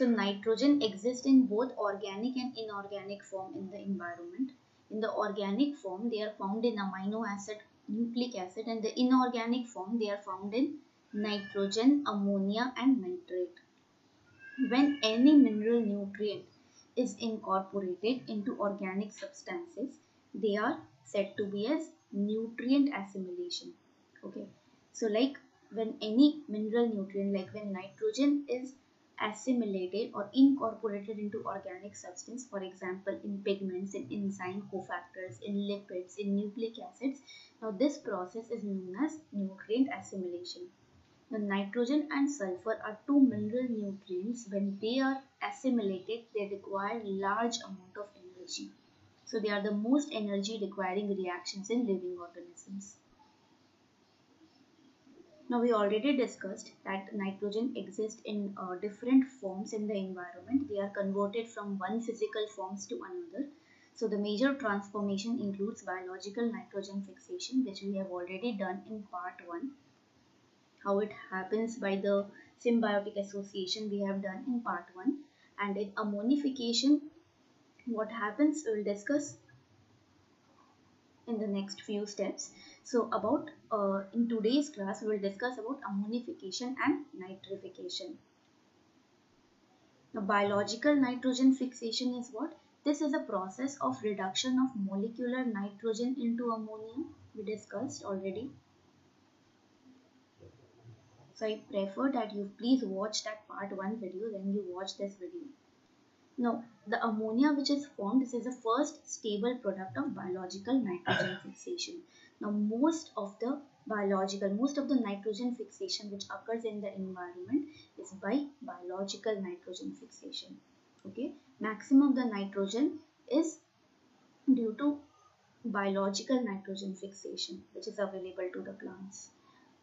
So nitrogen exists in both organic and inorganic form in the environment. In the organic form, they are found in amino acid, nucleic acid, and the inorganic form, they are found in nitrogen, ammonia, and nitrate. When any mineral nutrient is incorporated into organic substances, they are said to be as nutrient assimilation. Okay, so like when any mineral nutrient, like when nitrogen is assimilated or incorporated into organic substance, for example in pigments, in enzyme cofactors, in lipids, in nucleic acids, now this process is known as nutrient assimilation. The nitrogen and sulfur are two mineral nutrients. When they are assimilated, they require large amount of energy. So they are the most energy requiring reactions in living organisms. Now we already discussed that nitrogen exists in different forms in the environment. They are converted from one physical forms to another. So the major transformation includes biological nitrogen fixation, which we have already done in part 1. How it happens by the symbiotic association we have done in part 1, and in ammonification what happens we will discuss in the next few steps. So about in today's class we will discuss about ammonification and nitrification. Now biological nitrogen fixation is what? This is a process of reduction of molecular nitrogen into ammonia. We discussed already. So I prefer that you please watch that part 1 video, then you watch this video. Now, the ammonia which is formed, this is the first stable product of biological nitrogen fixation. Now, most of the nitrogen fixation which occurs in the environment is by biological nitrogen fixation. Okay, maximum of the nitrogen is due to biological nitrogen fixation which is available to the plants.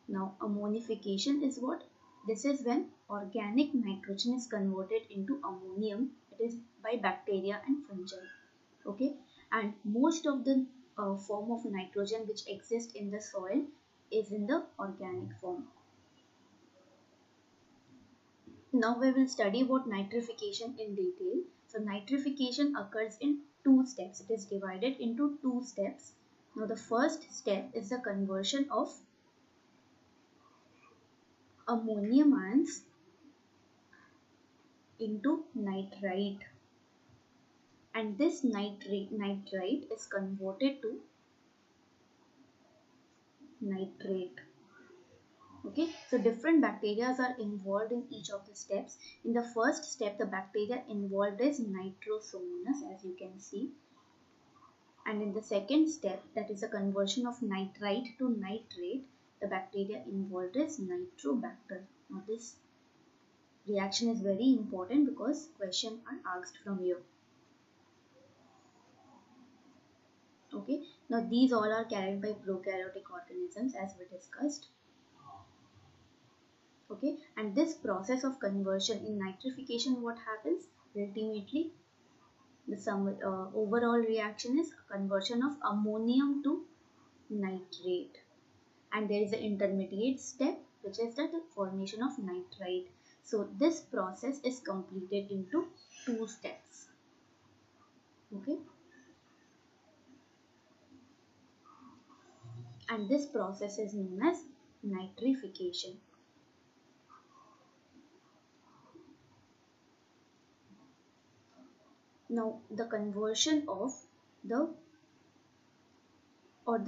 Now ammonification is what? This is when organic nitrogen is converted into ammonium. It is by bacteria and fungi. Okay, and most of the form of nitrogen which exists in the soil is in the organic form. Now we will study about nitrification in detail. So nitrification occurs in 2 steps. It is divided into 2 steps. Now the first step is the conversion of ammonium ions into nitrite, and this nitrite is converted to nitrate. Okay, so different bacteria are involved in each of the steps. In the first step, the bacteria involved is Nitrosomonas, as you can see, and in the second step, that is a conversion of nitrite to nitrate, the bacteria involved is Nitrobacter. Now this reaction is very important because questions are asked from here. Okay, now these all are carried by prokaryotic organisms as we discussed. Okay, and this process of conversion in nitrification, what happens? Ultimately, the overall reaction is conversion of ammonium to nitrate. And there is an intermediate step which is the formation of nitrite. So this process is completed into 2 steps. Okay, and this process is known as nitrification. Now the conversion of the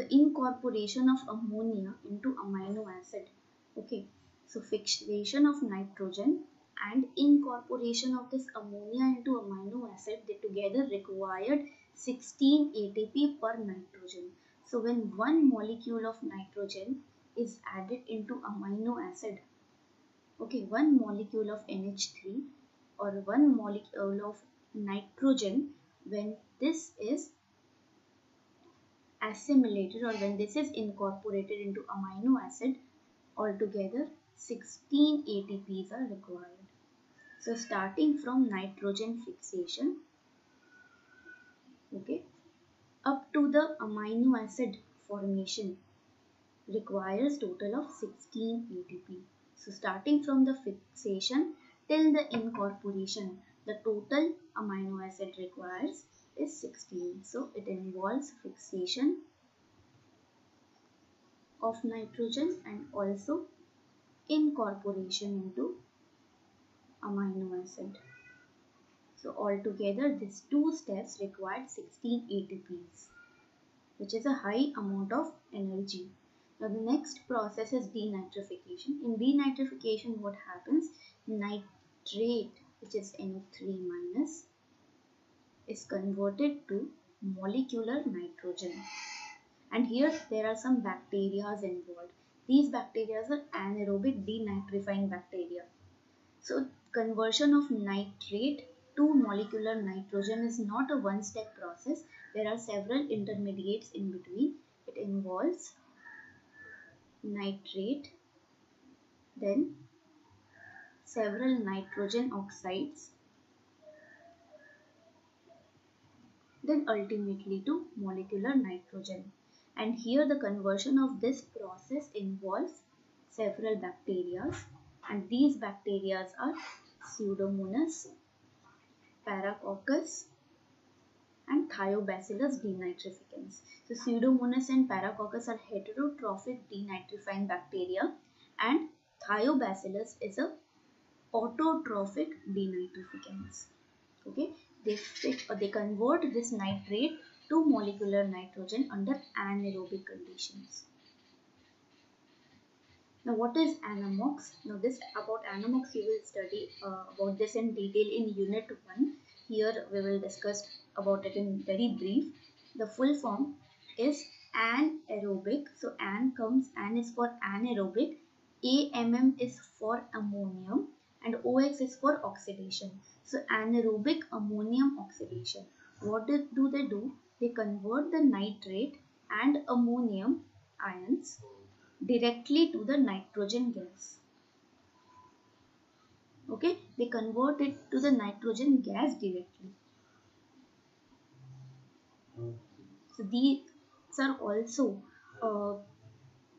incorporation of ammonia into amino acid. Okay, so fixation of nitrogen and incorporation of this ammonia into amino acid, they together required 16 ATP per nitrogen. So when one molecule of nitrogen is added into amino acid, okay, one molecule of NH3 or one molecule of nitrogen, when this is assimilated or when this is incorporated into amino acid, altogether 16 ATPs are required. So starting from nitrogen fixation, okay, up to the amino acid formation requires total of 16 ATP. So starting from the fixation till the incorporation. The total amino acid requires is 16. So it involves fixation of nitrogen and also incorporation into amino acid. So altogether these two steps required 16 ATPs, which is a high amount of energy. Now the next process is denitrification. In denitrification, what happens? Nitrate, which is NO3 minus, is converted to molecular nitrogen. And here there are some bacteria involved. These bacteria are anaerobic denitrifying bacteria. So conversion of nitrate to molecular nitrogen is not a one-step process. There are several intermediates in between. It involves nitrate, then several nitrogen oxides, then ultimately to molecular nitrogen. And here the conversion of this process involves several bacteria, and these bacteria are Pseudomonas, Paracoccus and Thiobacillus denitrificans. So Pseudomonas and Paracoccus are heterotrophic denitrifying bacteria and Thiobacillus is a autotrophic denitrificans. Okay, they convert this nitrate to molecular nitrogen under anaerobic conditions. Now what is anammox? Now this about anammox you will study about this in detail in unit 1. Here we will discuss about it in very brief. The full form is anaerobic. So an is for anaerobic, AMM is for ammonium and OX is for oxidation. So anaerobic ammonium oxidation. What do they do? They convert the nitrate and ammonium ions directly to the nitrogen gas. Okay, they convert it to the nitrogen gas directly. So these are also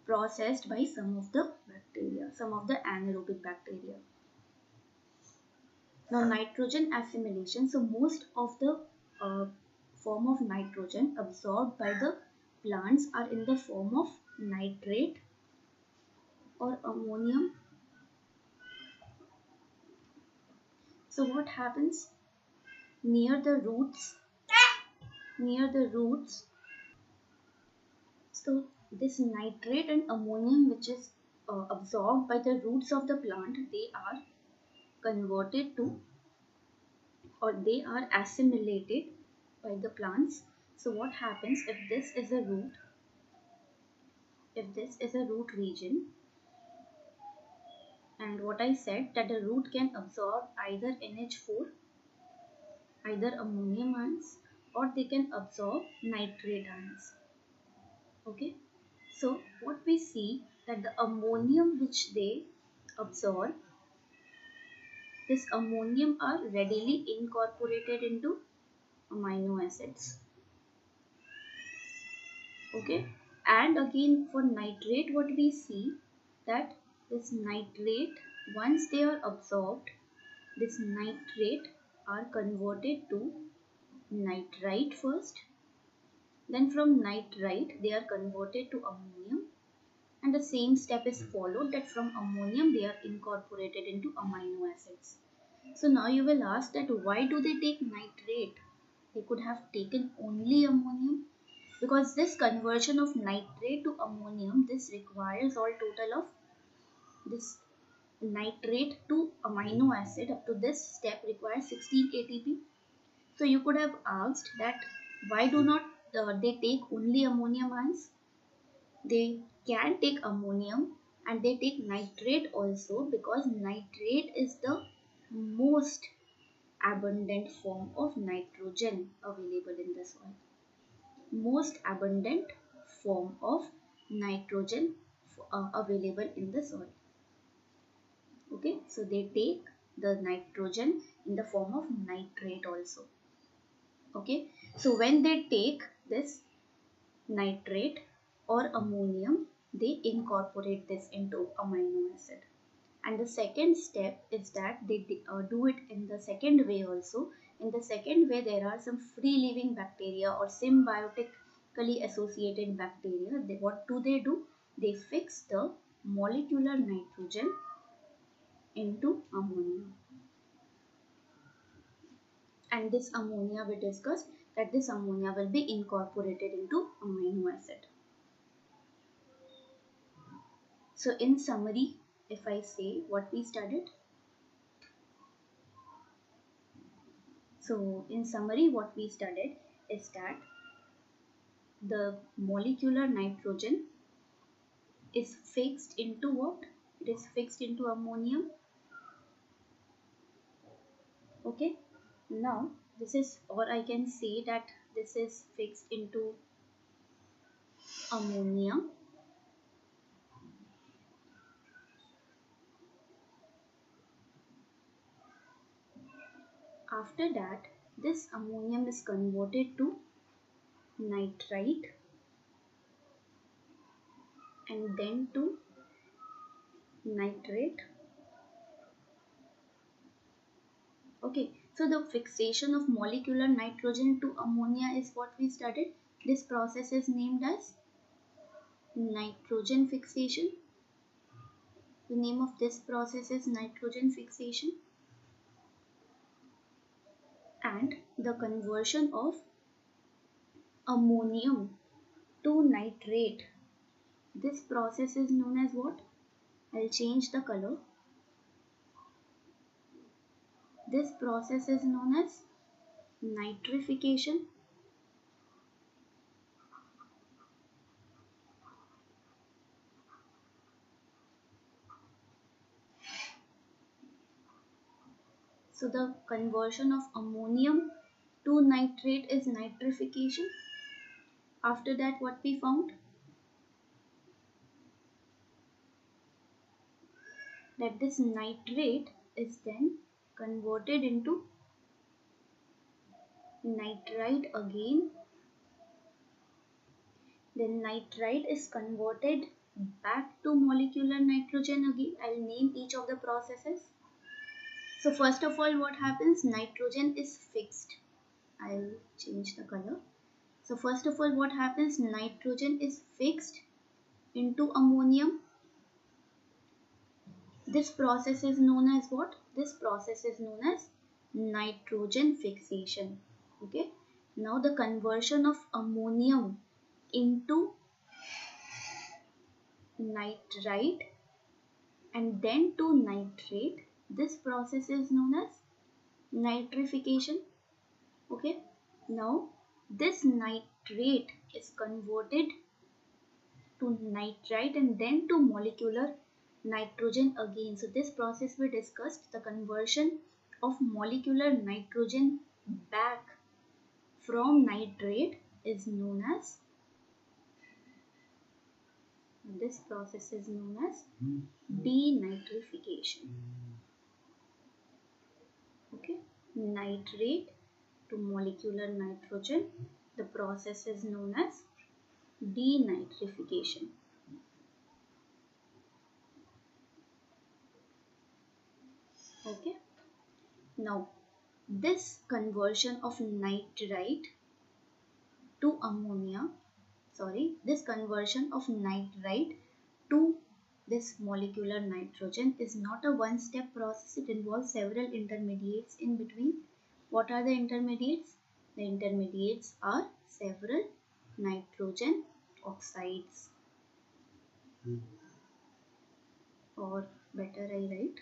processed by some of the bacteria, some of the anaerobic bacteria. Now nitrogen assimilation. So most of the form of nitrogen absorbed by the plants are in the form of nitrate or ammonium. So what happens near the roots? So this nitrate and ammonium which is absorbed by the roots of the plant, they are converted to or they are assimilated by the plants. So what happens if this is a root? If this is a root region, and what I said that the root can absorb either NH4, either ammonium ions, or they can absorb nitrate ions. Okay, so what we see that the ammonium which they absorb, this ammonium are readily incorporated into amino acids. Okay, and again for nitrate what we see that this nitrate, once they are absorbed, this nitrate are converted to nitrite first, then from nitrite they are converted to ammonium, and the same step is followed that from ammonium they are incorporated into amino acids. So now you will ask that why do they take nitrate? They could have taken only ammonium, because this conversion of nitrate to ammonium, this requires all total of this nitrate to amino acid. Up to this step requires 16 ATP. So you could have asked that why do not they take only ammonium ions? They can take ammonium and they take nitrate also, because nitrate is the most abundant form of nitrogen available in the soil. Most abundant form of nitrogen available in the soil. Okay, so they take the nitrogen in the form of nitrate also. Okay, so when they take this nitrate or ammonium, they incorporate this into amino acid. And the second step is that they do it in the second way also. In the second way, there are some free living bacteria or symbiotically associated bacteria. What do? They fix the molecular nitrogen into ammonia. And this ammonia, we discussed that this ammonia will be incorporated into amino acid. So in summary, if I say what we studied. So in summary, what we studied is that the molecular nitrogen is fixed into what? It is fixed into ammonium. Okay. Now this is, or I can say that this is fixed into ammonia. After that, this ammonium is converted to nitrite and then to nitrate. Okay, so the fixation of molecular nitrogen to ammonia is what we studied. This process is named as nitrogen fixation. The name of this process is nitrogen fixation. And the conversion of ammonium to nitrate, this process is known as what? I'll change the color. This process is known as nitrification. So the conversion of ammonium to nitrate is nitrification. After that, what we found? That this nitrate is then converted into nitrite again. Then nitrite is converted back to molecular nitrogen again. I'll name each of the processes. So first of all, what happens? Nitrogen is fixed. I'll change the color. So first of all, what happens? Nitrogen is fixed into ammonium. This process is known as what? This process is known as nitrogen fixation. Okay. Now the conversion of ammonium into nitrite and then to nitrate, this process is known as nitrification. Okay. Now this nitrate is converted to nitrite and then to molecular nitrogen again. So this process we discussed, the conversion of molecular nitrogen back from nitrate is known as, this process is known as denitrification. Okay, nitrate to molecular nitrogen, the process is known as denitrification. Okay, now this conversion of nitrite to ammonia, this conversion of nitrite to this molecular nitrogen is not a one-step process. It involves several intermediates in between. What are the intermediates? The intermediates are several nitrogen oxides. Or better I write.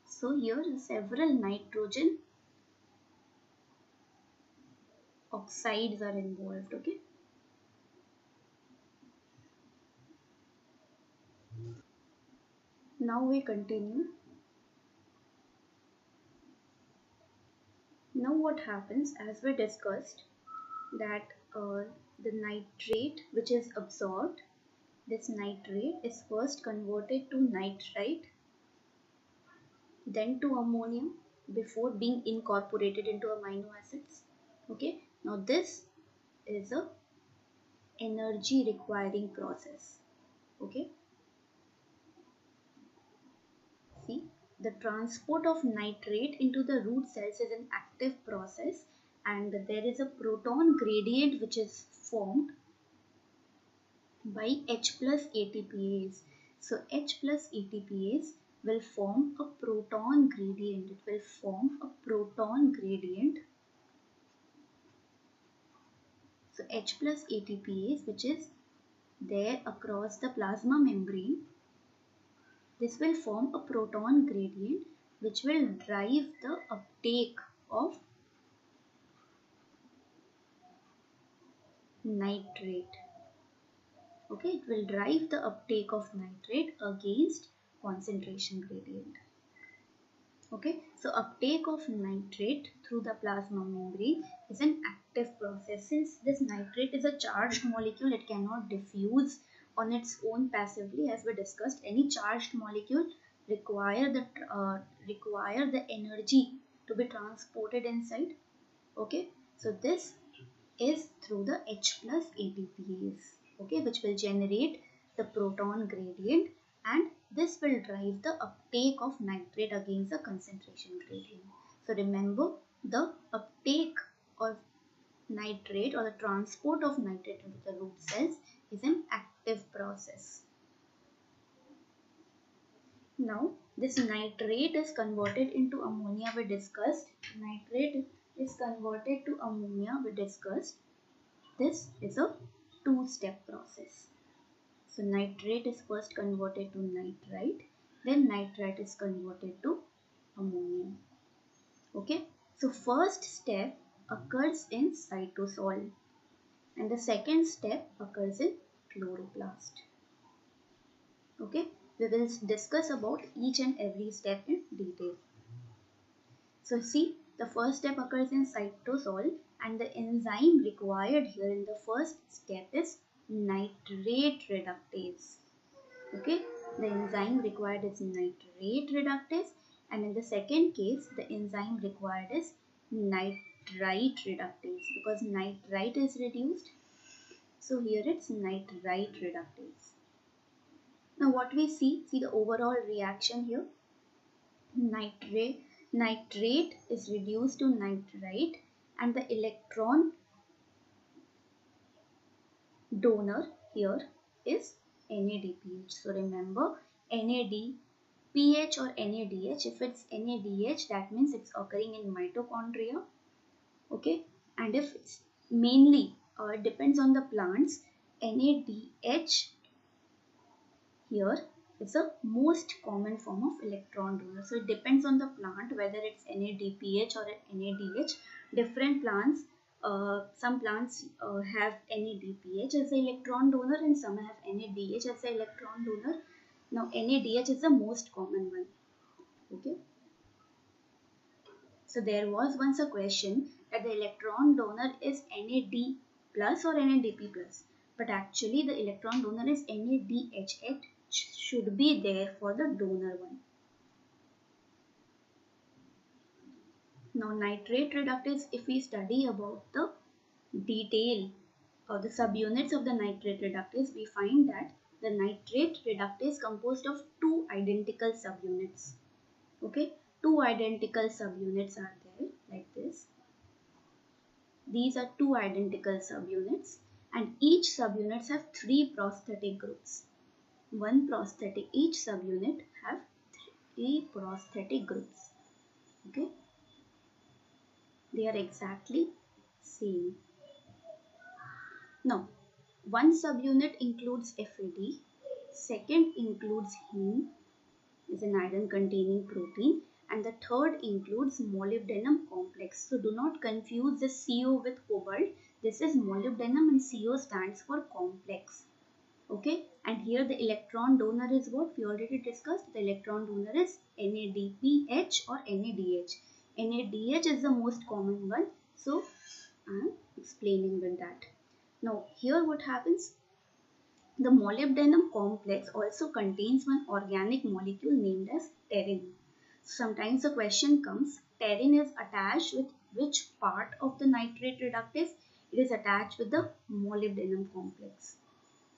So here several nitrogen oxides are involved. Okay. Now we continue. Now what happens, as we discussed, that the nitrate which is absorbed, this nitrate is first converted to nitrite, then to ammonium before being incorporated into amino acids. Okay, now this is a energy requiring process. Okay, see, the transport of nitrate into the root cells is an active process, and there is a proton gradient which is formed by H plus ATPase. So H plus ATPase will form a proton gradient. It will form a proton gradient. So H plus ATPase, which is there across the plasma membrane, this will form a proton gradient which will drive the uptake of nitrate. Okay, it will drive the uptake of nitrate against concentration gradient. Okay, so uptake of nitrate through the plasma membrane is an active process. Since this nitrate is a charged molecule, it cannot diffuse on its own passively. As we discussed, any charged molecule require the energy to be transported inside. Okay, so this is through the H plus ATPase, okay, which will generate the proton gradient, and this will drive the uptake of nitrate against the concentration gradient. So remember, the uptake of nitrate or the transport of nitrate into the root cells is an active process. Now this nitrate is converted into ammonia, we discussed. Nitrate is converted to ammonia, we discussed. This is a two-step process. So nitrate is first converted to nitrite, then nitrite is converted to ammonium. Okay, so first step occurs in cytosol and the second step occurs in chloroplast. Okay, we will discuss about each and every step in detail. So see, the first step occurs in cytosol, and the enzyme required here in the first step is nitrate reductase. Okay, the enzyme required is nitrate reductase, and in the second case the enzyme required is nitrite reductase, because nitrite is reduced. So here it's nitrite reductase. Now what we see the overall reaction here. Nitrate is reduced to nitrite, and the electron donor here is NADPH. So remember, NADPH or NADH, if it's NADH, that means it's occurring in mitochondria. Okay, and if it's mainly it depends on the plants, NADH here is the most common form of electron donor. So it depends on the plant whether it's NADPH or NADH. Different plants, some plants have NADPH as the electron donor and some have NADH as the electron donor. Now NADH is the most common one. Okay. So there was once a question that the electron donor is NAD plus or NADP plus, but actually the electron donor is NADH. It should be there for the donor one. Now nitrate reductase, if we study about the detail or the subunits of the nitrate reductase, we find that the nitrate reductase composed of two identical subunits. Okay, two identical subunits are there like this. These are two identical subunits, and each subunits have three prosthetic groups. Each subunit have three prosthetic groups. Okay, they are exactly same. Now one subunit includes FAD, second includes heme, is an iron containing protein, and the third includes molybdenum complex. So do not confuse the CO with cobalt. This is molybdenum and CO stands for complex. Okay, and here the electron donor is what we already discussed. The electron donor is NADPH or NADH. NADH is the most common one, so I am explaining with that. Now here what happens? The molybdenum complex also contains one organic molecule named as pterin. Sometimes the question comes, pterin is attached with which part of the nitrate reductase? It is attached with the molybdenum complex.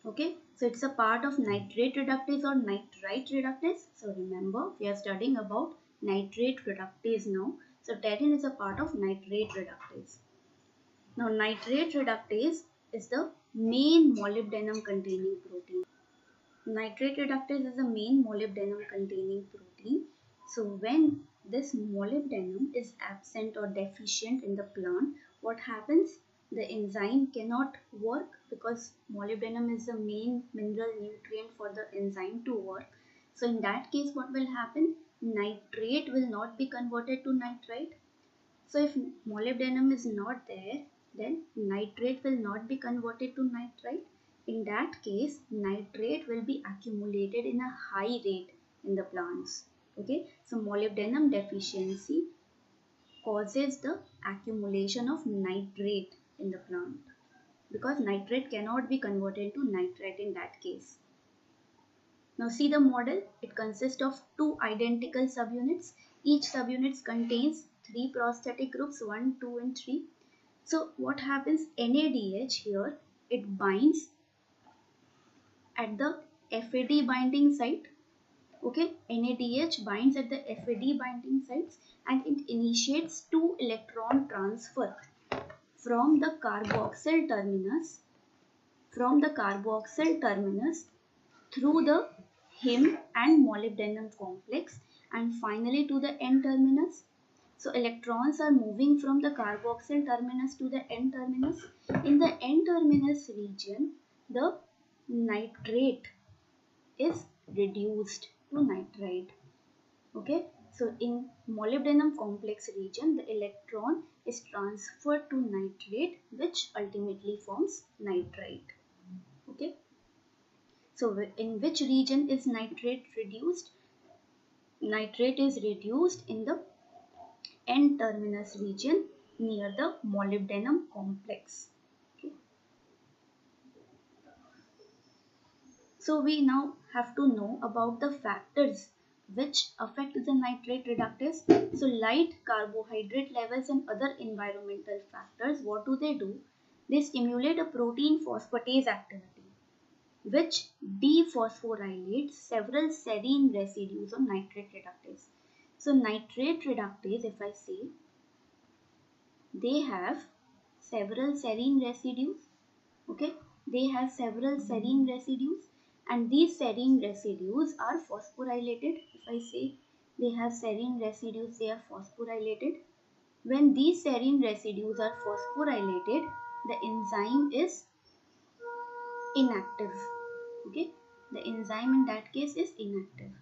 Okay, so it's a part of nitrate reductase or nitrite reductase. So remember, we are studying about nitrate reductase now. So pterin is a part of nitrate reductase. Now nitrate reductase is the main molybdenum containing protein. Nitrate reductase is the main molybdenum containing protein. So when this molybdenum is absent or deficient in the plant, what happens? The enzyme cannot work because molybdenum is the main mineral nutrient for the enzyme to work. So in that case, what will happen? Nitrate will not be converted to nitrite. So if molybdenum is not there, then nitrate will not be converted to nitrite. In that case, nitrate will be accumulated in a high rate in the plants. Okay, so molybdenum deficiency causes the accumulation of nitrate in the plant because nitrate cannot be converted to nitrite in that case. Now see the model. It consists of two identical subunits. Each subunit contains three prosthetic groups 1, 2 and 3. So what happens? NADH here, it binds at the FAD binding site. Okay, NADH binds at the FAD binding sites and it initiates 2 electron transfer from the carboxyl terminus through the Him and molybdenum complex and finally to the N terminus. So electrons are moving from the carboxyl terminus to the N terminus. In the N terminus region, the nitrate is reduced to nitrite. Okay, so in molybdenum complex region, the electron is transferred to nitrate, which ultimately forms nitrite. Okay, so in which region is nitrate reduced? Nitrate is reduced in the N terminus region near the molybdenum complex. Okay. So we now have to know about the factors which affect the nitrate reductase. So light carbohydrate levels and other environmental factors, what do? They stimulate a protein phosphatase activity which dephosphorylates several serine residues on nitrate reductase. So nitrate reductase, if I say, they have several serine residues. Okay, they have several serine residues and these serine residues are phosphorylated. If I say they have serine residues, they are phosphorylated. When these serine residues are phosphorylated, the enzyme is inactive. Okay, the enzyme in that case is inactive.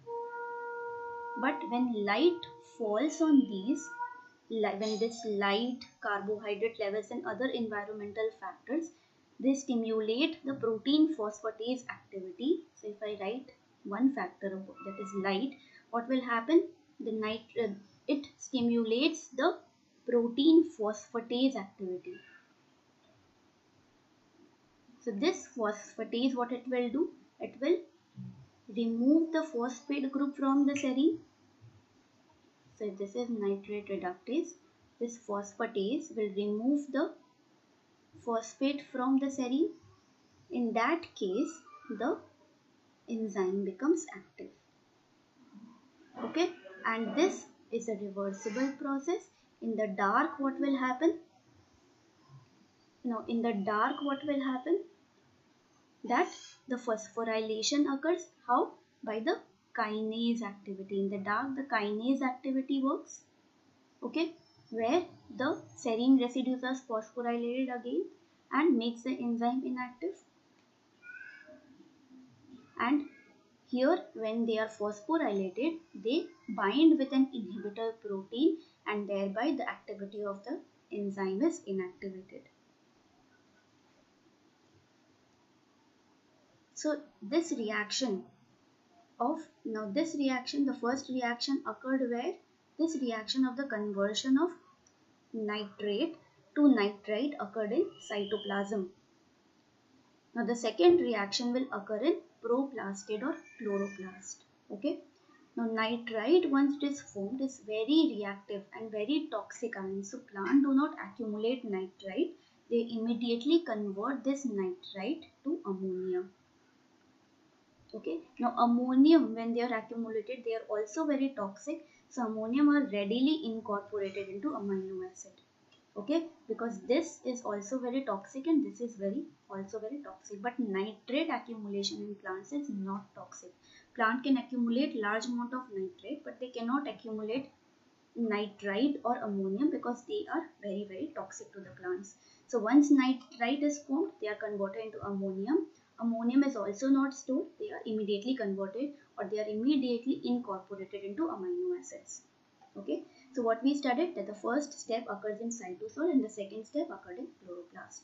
But when light falls on these, when this light, carbohydrate levels and other environmental factors, they stimulate the protein phosphatase activity. So if I write one factor that is light, what will happen? It stimulates the protein phosphatase activity. So this phosphatase, what it will do? It will remove the phosphate group from the serine. So if this is nitrate reductase, this phosphatase will remove the phosphate from the serine. In that case, the enzyme becomes active. Okay, and this is a reversible process. In the dark, what will happen? Now, in the dark, what will happen? That the phosphorylation occurs. How? By the kinase activity. In the dark, the kinase activity works. Okay, where the serine residues are phosphorylated again and makes the enzyme inactive. And here, when they are phosphorylated, they bind with an inhibitor protein and thereby the activity of the enzyme is inactivated. So this reaction, the first reaction occurred where? This reaction of the conversion of nitrate to nitrite occurred in cytoplasm. Now the second reaction will occur in proplastid or chloroplast. Okay. Now nitrite, once it is formed, is very reactive and very toxic ion. So plant do not accumulate nitrite. They immediately convert this nitrite to ammonia. Okay. Now ammonium, when they are accumulated, they are also very toxic. So ammonium are readily incorporated into amino acid. Okay, because this is also very toxic and this is also very toxic. But nitrate accumulation in plants is not toxic. Plant can accumulate large amount of nitrate, but they cannot accumulate nitrite or ammonium because they are very toxic to the plants. So once nitrite is formed, they are converted into ammonium. Ammonium is also not stored. They are immediately converted or they are immediately incorporated into amino acids. Okay, so what we studied, that the first step occurs in cytosol and the second step occurred in chloroplast.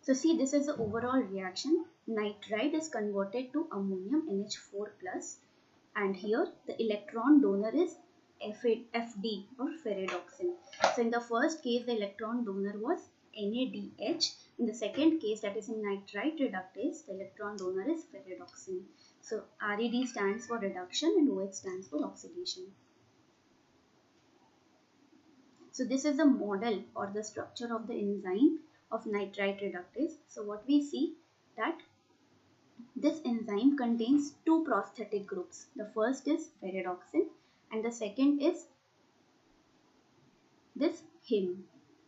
So see, this is the overall reaction. Nitrite is converted to ammonium NH4 plus, and here the electron donor is FD or ferredoxin. So in the first case, the electron donor was NADH. In the second case, that is in nitrite reductase, the electron donor is ferredoxin. So RED stands for reduction and OH stands for oxidation. So this is the model or the structure of the enzyme of nitrite reductase. So what we see, that this enzyme contains two prosthetic groups. The first is ferredoxin and the second is this heme.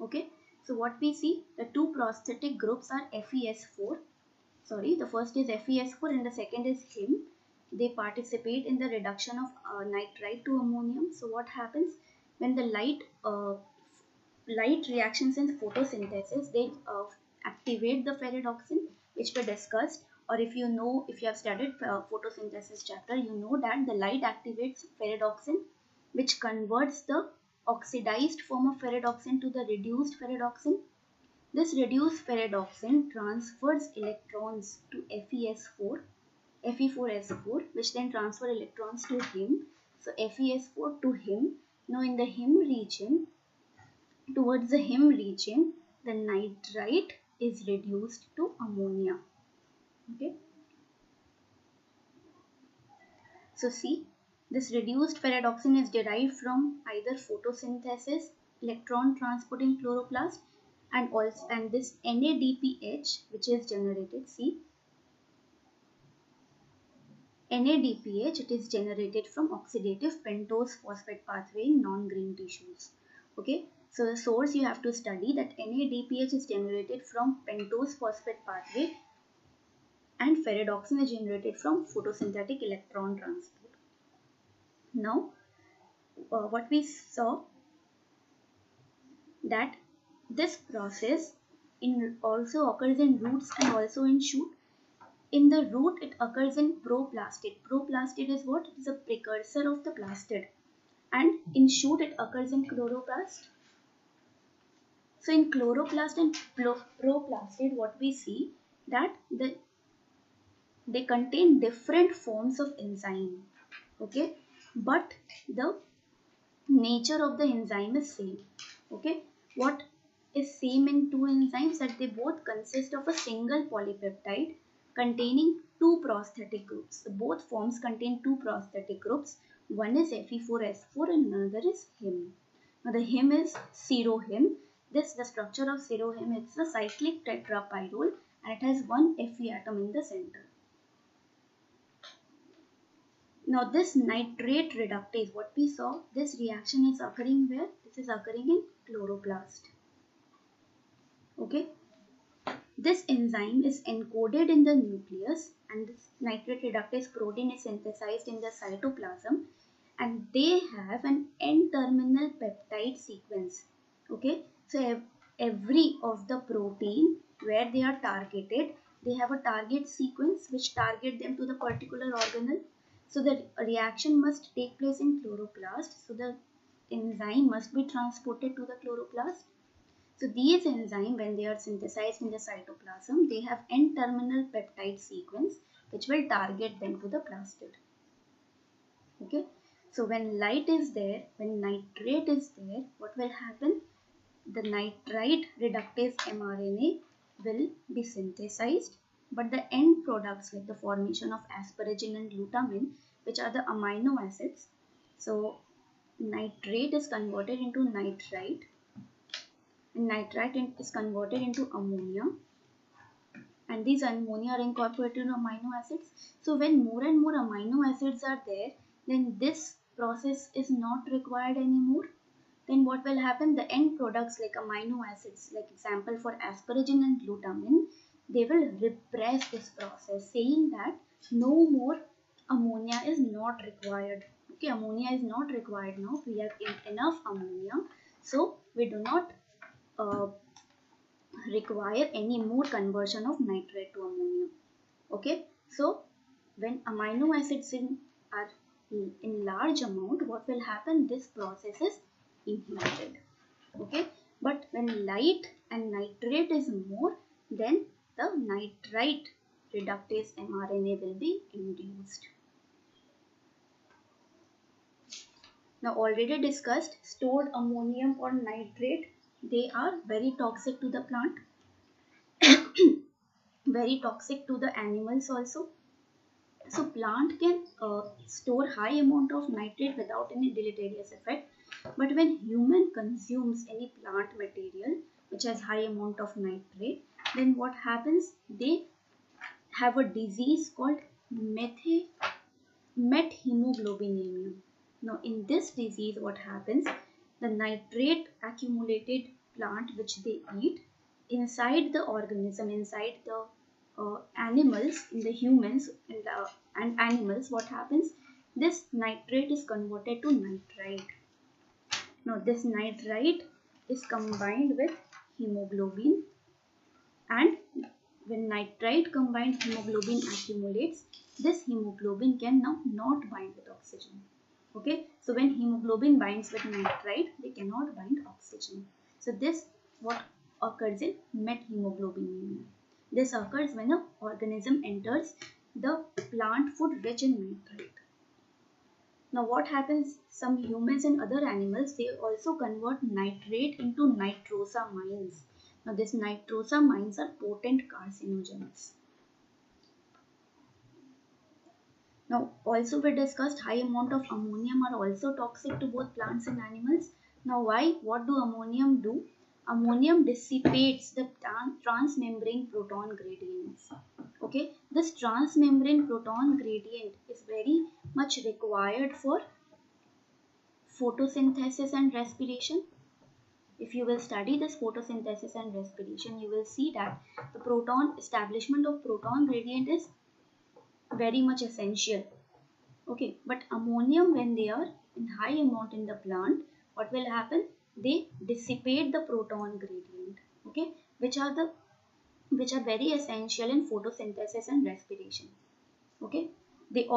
Okay, so what we see, the two prosthetic groups are FeS4. Sorry, the first is FeS4 and the second is heme. They participate in the reduction of nitrite to ammonium. So what happens when the light reactions in photosynthesis, they activate the ferredoxin, which we discussed. Or if you know, if you have studied photosynthesis chapter, you know that the light activates ferredoxin, which converts the oxidized form of ferredoxin to the reduced ferredoxin. This reduced ferredoxin transfers electrons to Fe4S4, which then transfer electrons to heme. So FeS4 to heme. Now in the heme region, towards the heme region, the nitrite is reduced to ammonia. Okay. So see, this reduced ferredoxin is derived from either photosynthesis, electron transport in chloroplast, and this NADPH, which is generated. See, NADPH, it is generated from oxidative pentose phosphate pathway in non-green tissues. Okay, so the source you have to study, that NADPH is generated from pentose phosphate pathway and ferredoxin is generated from photosynthetic electron transport. Now, what we saw, that this process also occurs in roots and also in shoot. In the root, it occurs in proplastid. Proplastid is what? It is a precursor of the plastid. And in shoot, it occurs in chloroplast. So in chloroplast and proplastid, what we see, that they contain different forms of enzyme. Okay, but the nature of the enzyme is same. Okay, what is same in two enzymes, that they both consist of a single polypeptide containing two prosthetic groups. So both forms contain two prosthetic groups. One is Fe4S4 and another is heme. Now the heme is seroheme. The structure of seroheme, it's a cyclic tetrapyrrole and it has one Fe atom in the center. Now this nitrate reductase, what we saw, this reaction is occurring where? This is occurring in chloroplast. Okay. This enzyme is encoded in the nucleus and this nitrate reductase protein is synthesized in the cytoplasm and they have an N-terminal peptide sequence. Okay. So every of the protein where they are targeted, they have a target sequence which target them to the particular organelle. So the reaction must take place in chloroplast. So the enzyme must be transported to the chloroplast. So these enzymes, when they are synthesized in the cytoplasm, they have N-terminal peptide sequence which will target them to the plastid. Okay. So when light is there, when nitrate is there, what will happen? The nitrite reductase mRNA will be synthesized but the end products like the formation of asparagine and glutamine, which are the amino acids. So nitrate is converted into nitrite, and nitrite is converted into ammonia, and these ammonia are incorporated into amino acids. So when more and more amino acids are there, then this process is not required anymore. Then what will happen? The end products like amino acids, like example for asparagine and glutamine, they will repress this process, saying that no more ammonia is not required. Okay, ammonia is not required now. We have enough ammonia, so we do not require any more conversion of nitrate to ammonia. Okay, so when amino acids are in large amount, what will happen? This process is inhibited. Okay, but when light and nitrate is more, then the nitrite reductase mRNA will be induced. Now already discussed, stored ammonium or nitrate, they are very toxic to the plant, very toxic to the animals also. So plant can store high amount of nitrate without any deleterious effect. But when human consumes any plant material which has high amount of nitrate, then what happens? They have a disease called methemoglobinemia. Now in this disease, what happens? The nitrate accumulated plant which they eat inside the organism, inside the animals, in the humans and animals, what happens? This nitrate is converted to nitrite. Now this nitrite is combined with hemoglobin, and when nitrite combined hemoglobin accumulates, this hemoglobin can now not bind with oxygen. Okay, so when hemoglobin binds with nitrite, they cannot bind oxygen. So this what occurs in methemoglobinemia. This occurs when an organism enters the plant food rich in nitrite. Now what happens? Some humans and other animals, they also convert nitrate into nitrosamines. Now these nitrosamines are potent carcinogens. Now also we discussed high amount of ammonium are also toxic to both plants and animals. Now why? What do ammonium do? Ammonium dissipates the transmembrane proton gradients. Okay, this transmembrane proton gradient is very much required for photosynthesis and respiration. If you will study this photosynthesis and respiration, you will see that the establishment of proton gradient is very much essential. Okay, but ammonium, when they are in high amount in the plant, what will happen? They dissipate the proton gradient. Okay, which are very essential in photosynthesis and respiration. Okay, this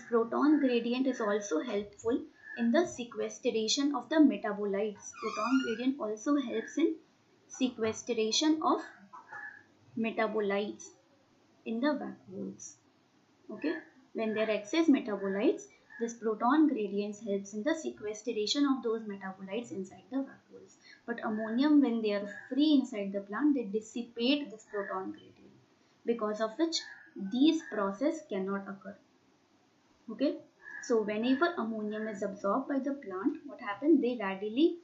proton gradient is also helpful in the sequestration of the metabolites. Proton gradient also helps in sequestration of metabolites in the vacuoles. Okay, when there are excess metabolites, this proton gradients helps in the sequestration of those metabolites inside the vacuoles. But ammonium, when they are free inside the plant, they dissipate this proton gradient, because of which these processes cannot occur. Okay, so whenever ammonium is absorbed by the plant, what happens? They readily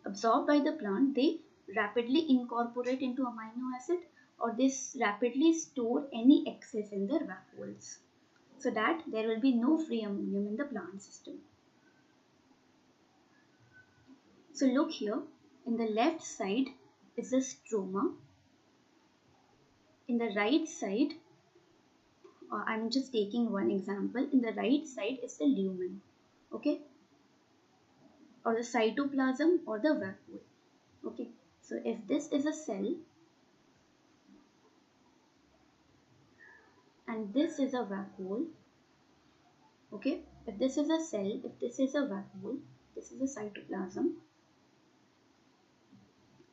absorbed by the plant, they rapidly incorporate into amino acid, or they rapidly store any excess in their vacuoles, so that there will be no free ammonium in the plant system. So look here, in the left side is the stroma, in the right side, I'm just taking one example, in the right side is the lumen, okay, or the cytoplasm or the vacuole. Okay, so if this is a cell and this is a vacuole, okay, if this is a cell, if this is a vacuole, this is a cytoplasm.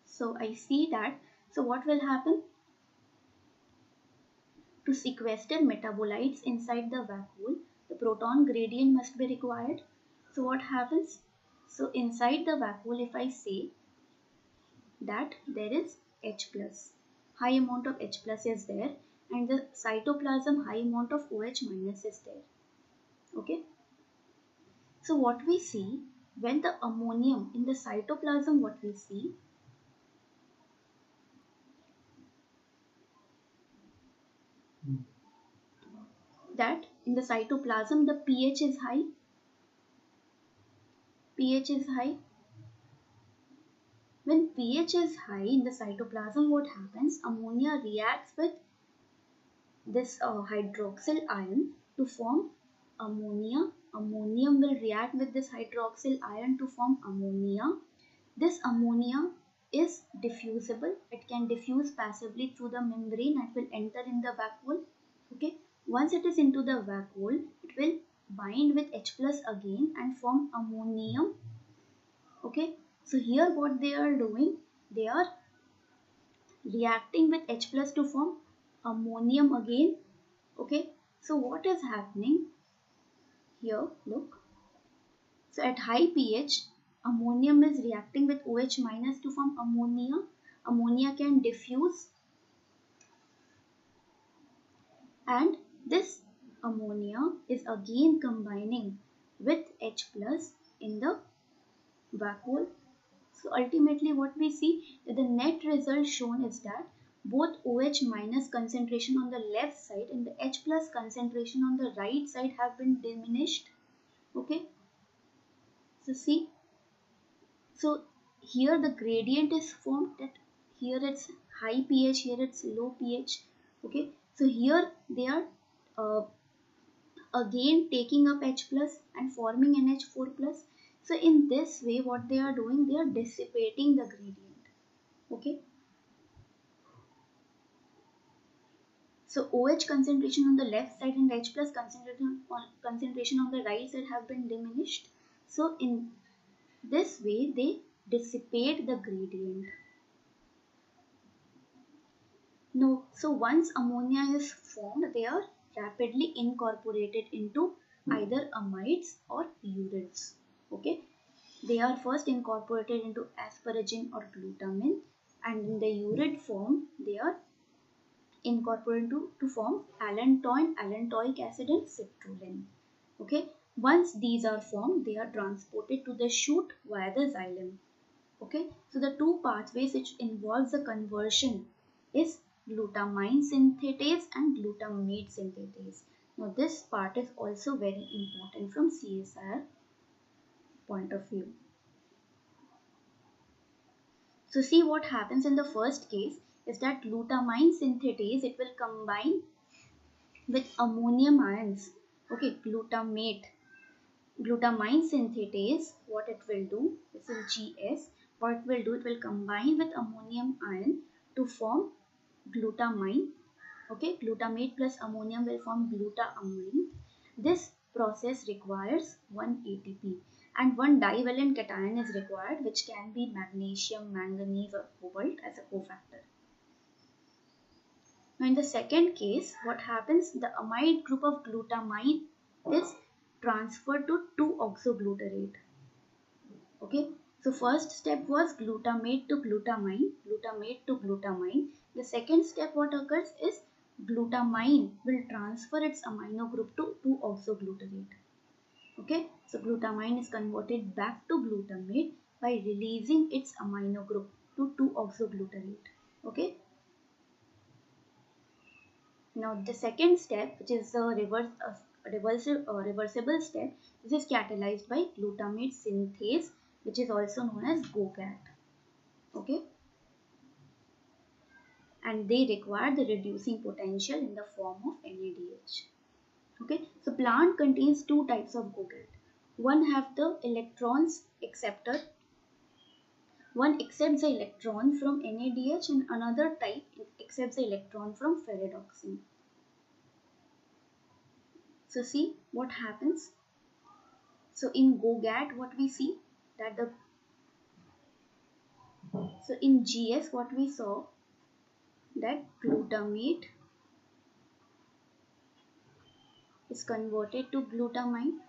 So I see that, so what will happen? To sequester metabolites inside the vacuole, the proton gradient must be required. So what happens? So inside the vacuole, if I say that there is H+, high amount of H plus is there, and the cytoplasm high amount of OH minus is there. Okay. So what we see when the ammonium in the cytoplasm, what we see that in the cytoplasm the pH is high. pH is high. When pH is high in the cytoplasm, what happens? Ammonia reacts with this hydroxyl ion to form ammonia. Ammonium will react with this hydroxyl ion to form ammonia. This ammonia is diffusible. It can diffuse passively through the membrane and will enter in the vacuole. Okay. Once it is into the vacuole, it will bind with H plus again and form ammonium. Okay. So here what they are doing, they are reacting with H plus to form ammonium again. Okay. So what is happening here? Look. So at high pH, ammonium is reacting with OH minus to form ammonia. Ammonia can diffuse, and this ammonia is again combining with H plus in the vacuole. So ultimately what we see, that the net result shown is that both OH minus concentration on the left side and the H plus concentration on the right side have been diminished. Okay. So see, so here the gradient is formed, that here it's high pH, here it's low pH. Okay. So here they are again taking up H plus and forming NH4 plus. So in this way what they are doing, they are dissipating the gradient. Okay. So OH concentration on the left side and H plus concentration on the right side have been diminished. So in this way they dissipate the gradient. No, so once ammonia is formed, they are rapidly incorporated into either amides or urids. Okay, they are first incorporated into asparagine or glutamine, and in the urid form, they are incorporated to form allantoin, allantoic acid, and citrulline. Okay, once these are formed, they are transported to the shoot via the xylem. Okay, so the two pathways which involves the conversion is glutamine synthetase and glutamate synthetase. Now this part is also very important from CSIR point of view. So see what happens in the first case is that glutamine synthetase, it will combine with ammonium ions. Okay, glutamine synthetase, what it will do, this is GS, what it will do, it will combine with ammonium ion to form glutamine. Okay, glutamate plus ammonium will form glutamine. This process requires 1 ATP and one divalent cation is required, which can be magnesium, manganese or cobalt as a cofactor. Now in the second case, what happens, the amide group of glutamine is transferred to 2-oxoglutarate. Okay, so first step was glutamate to glutamine, The second step what occurs is glutamine will transfer its amino group to 2-oxoglutarate. Okay, so glutamine is converted back to glutamate by releasing its amino group to 2-oxoglutarate. Okay. Now the second step, which is the reversible step, this is catalyzed by glutamate synthase, which is also known as GOGAT. Okay. And they require the reducing potential in the form of NADH. Okay, so plant contains two types of GOGAT. One have the electrons acceptor. One accepts the electron from NADH and another type accepts the electron from ferredoxin. So see what happens. So in GOGAT what we see that so in GS what we saw that glutamate is converted to glutamine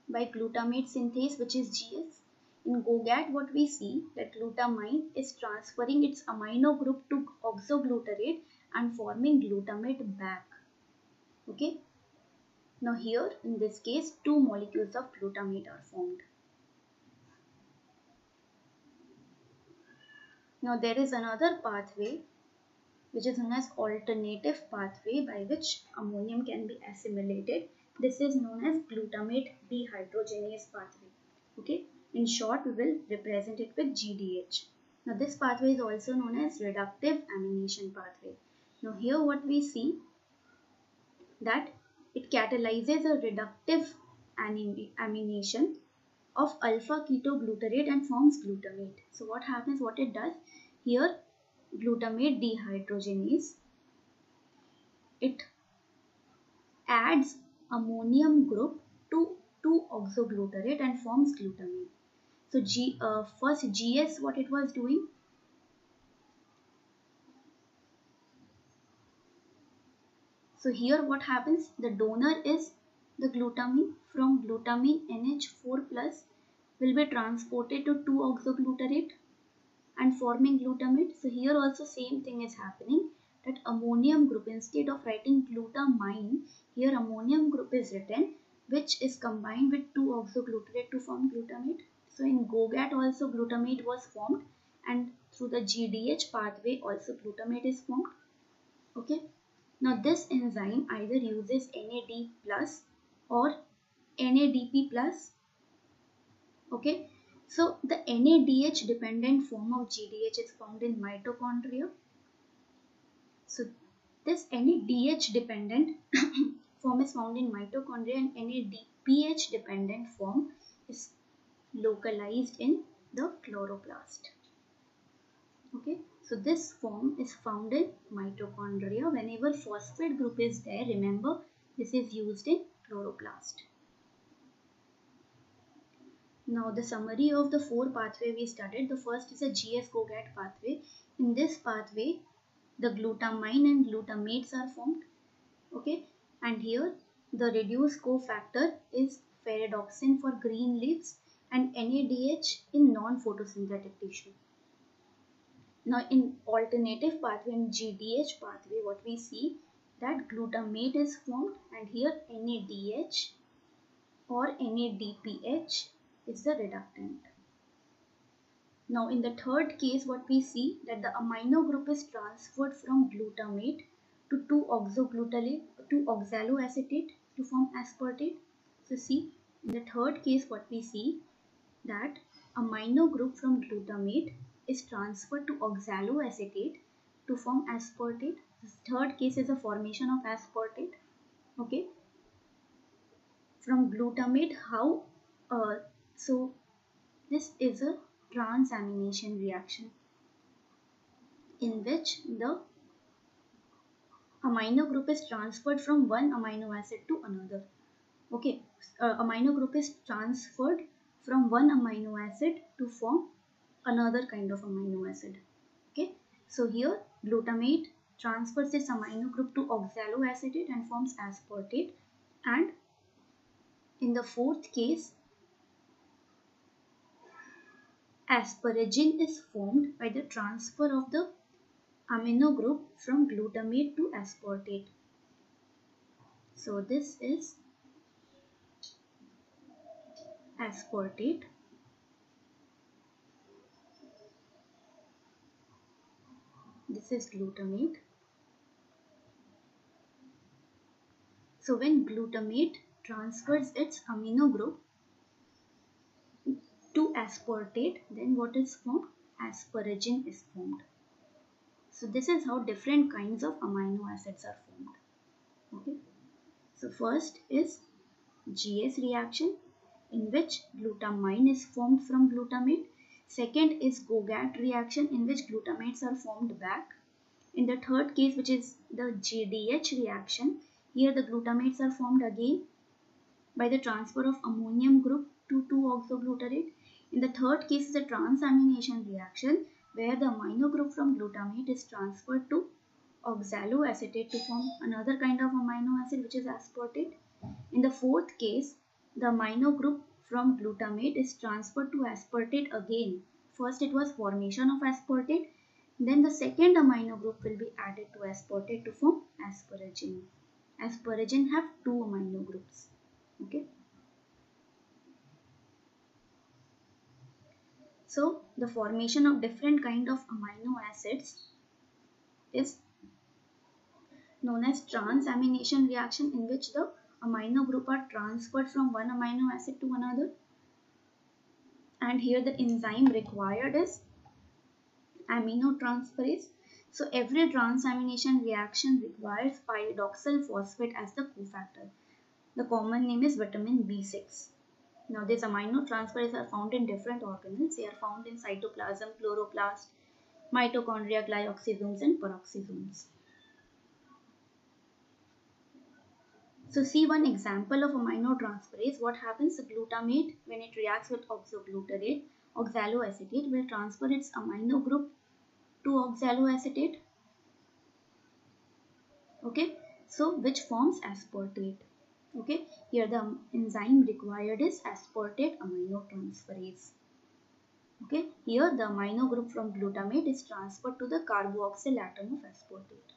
by glutamate synthase, which is GS. In GOGAT, what we see that glutamine is transferring its amino group to oxoglutarate and forming glutamate back. Okay. Now here in this case, two molecules of glutamate are formed. Now there is another pathway which is known as alternative pathway by which ammonium can be assimilated. This is known as glutamate dehydrogenase pathway. Okay. In short, we will represent it with GDH. Now this pathway is also known as reductive amination pathway. Now here what we see that it catalyzes a reductive amination of alpha ketoglutarate and forms glutamate. So what happens, what it does here, glutamate dehydrogenase, it adds ammonium group to 2-oxoglutarate and forms glutamate. So first GS, what it was doing, so here what happens, the donor is the glutamine. From glutamine NH4 plus will be transported to 2-oxoglutarate and forming glutamate. So here also same thing is happening, that ammonium group, instead of writing glutamine, here ammonium group is written, which is combined with 2-oxoglutarate to form glutamate. So in GOGAT also glutamate was formed, and through the GDH pathway also glutamate is formed. Okay. Now this enzyme either uses NAD plus or NADP plus. Okay. So the NADH dependent form of GDH is found in mitochondria. So this NADH dependent form is found in mitochondria, and NADPH dependent form is localized in the chloroplast. Okay, so this form is found in mitochondria. Whenever phosphate group is there, remember this is used in chloroplast. Now the summary of the 4 pathway we studied. The first is a GS-GOGAT pathway. In this pathway, the glutamine and glutamates are formed. Okay, and here the reduced cofactor is ferredoxin for green leaves and NADH in non-photosynthetic tissue. Now in alternative pathway, in GDH pathway, what we see that glutamate is formed, and here NADH or NADPH is the reductant. Now in the third case, what we see that the amino group is transferred from glutamate to 2-oxaloacetate to form aspartate. So see, in the third case what we see that amino group from glutamate is transferred to oxaloacetate to form aspartate. The third case is the formation of aspartate. Okay. From glutamate, how? So this is a transamination reaction in which the amino group is transferred from one amino acid to another. Okay, amino group is transferred from one amino acid to form another kind of amino acid. Okay, so here glutamate transfers this amino group to oxaloacetate and forms aspartate, and in the fourth case, asparagine is formed by the transfer of the amino group from glutamate to aspartate. So this is aspartate. This is glutamate. So when glutamate transfers its amino group to aspartate, then what is formed? Asparagine is formed. So this is how different kinds of amino acids are formed. Okay. So first is GS reaction, in which glutamine is formed from glutamate. Second is GOGAT reaction, in which glutamates are formed back. In the third case, which is the GDH reaction, here the glutamates are formed again by the transfer of ammonium group to 2-oxoglutarate. In the third case is a transamination reaction, where the amino group from glutamate is transferred to oxaloacetate to form another kind of amino acid, which is aspartate. In the fourth case, the amino group from glutamate is transferred to aspartate again. First it was formation of aspartate, then the second amino group will be added to aspartate to form asparagine. Asparagine have two amino groups. Okay. So the formation of different kind of amino acids is known as transamination reaction, in which the amino group are transferred from one amino acid to another. And here the enzyme required is aminotransferase. So every transamination reaction requires pyridoxal phosphate as the cofactor. The common name is vitamin B6. Now these aminotransferases are found in different organelles. They are found in cytoplasm, chloroplast, mitochondria, glyoxysomes and peroxisomes. So see one example of aminotransferase. What happens? The glutamate, when it reacts with oxoglutarate, oxaloacetate will transfer its amino group to oxaloacetate. Okay, so which forms aspartate. Okay, here the enzyme required is aspartate aminotransferase. Okay, here the amino group from glutamate is transferred to the carboxyl atom of aspartate.